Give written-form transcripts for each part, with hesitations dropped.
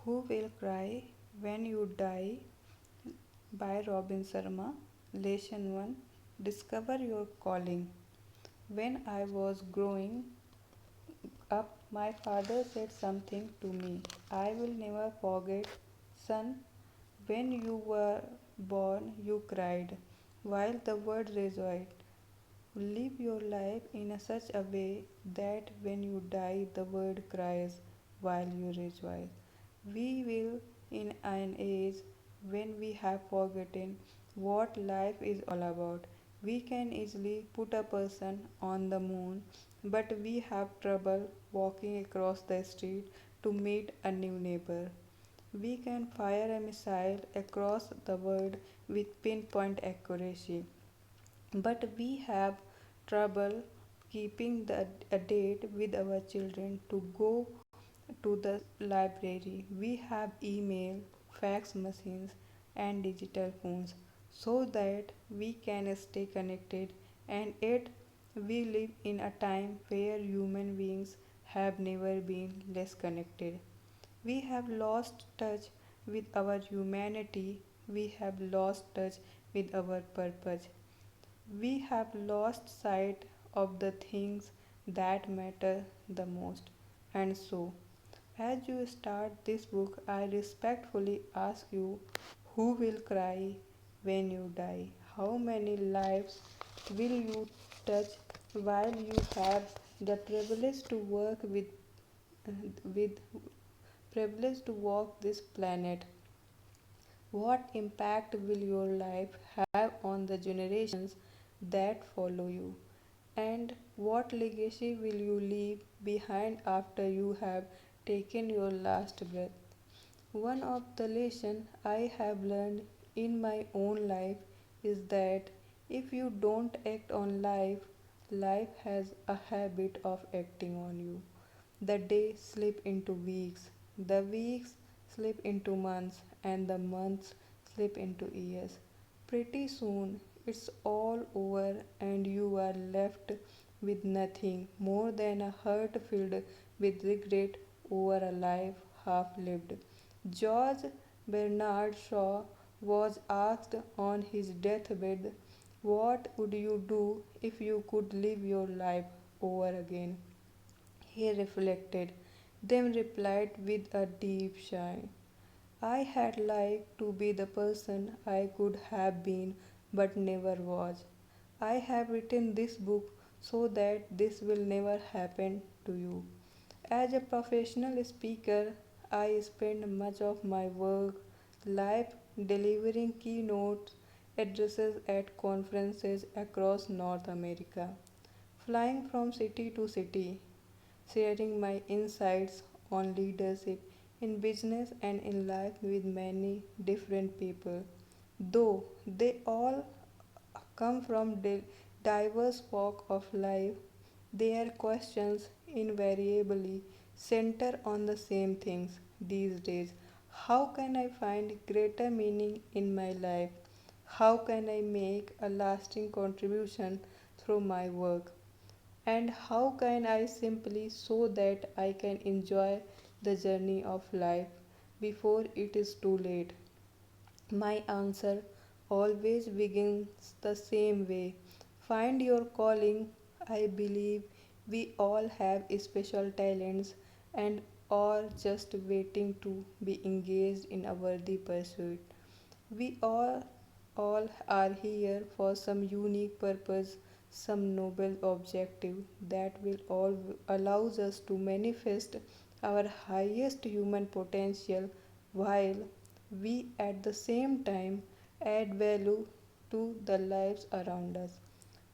Who Will Cry When You Die by Robin Sharma. Lesson 1. Discover Your Calling. When I was growing up, my father said something to me I will never forget. Son, when you were born, you cried while the world rejoiced. Live your life in such a way that when you die, the world cries while you rejoice. We will in an age when we have forgotten what life is all about. We can easily put a person on the moon, but we have trouble walking across the street to meet a new neighbor. We can fire a missile across the world with pinpoint accuracy, but we have trouble keeping a date with our children to go to the library. We have email, fax machines, and digital phones so that we can stay connected, and yet we live in a time where human beings have never been less connected. We have lost touch with our humanity, we have lost touch with our purpose. We have lost sight of the things that matter the most. And so, as you start this book, I respectfully ask you who will cry when you die? How many lives will you touch while you have the privilege to work with privilege to walk this planet? What impact will your life have on the generations that follow you? And what legacy will you leave behind after you have taken your last breath? One of the lessons I have learned in my own life is that if you don't act on life, life has a habit of acting on you. The days slip into weeks, the weeks slip into months, and the months slip into years. Pretty soon it's all over, and you are left with nothing more than a heart filled with regret over a life half lived. George Bernard Shaw was asked on his deathbed, what would you do if you could live your life over again? He reflected, then replied with a deep sigh, I had liked to be the person I could have been but never was. I have written this book so that this will never happen to you. As a professional speaker, I spend much of my work life delivering keynote addresses at conferences across North America, flying from city to city, sharing my insights on leadership in business and in life with many different people. Though they all come from diverse walks of life, their questions invariably center on the same things these days. How can I find greater meaning in my life? How can I make a lasting contribution through my work? And how can I simply so that I can enjoy the journey of life before it is too late? My answer always begins the same way. Find your calling. I believe we all have special talents and are just waiting to be engaged in a worthy pursuit. We all are here for some unique purpose, some noble objective that will all allows us to manifest our highest human potential while we at the same time add value to the lives around us.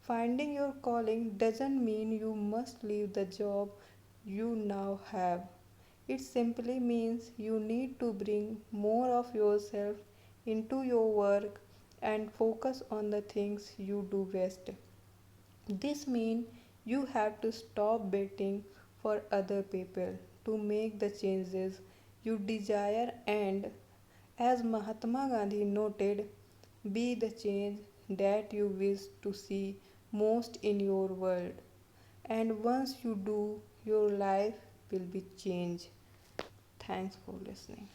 Finding your calling doesn't mean you must leave the job you now have. It simply means you need to bring more of yourself into your work and focus on the things you do best. This means you have to stop waiting for other people to make the changes you desire and, as Mahatma Gandhi noted, be the change that you wish to see most in your world. And once you do, your life will be changed. Thank Thanks for listening.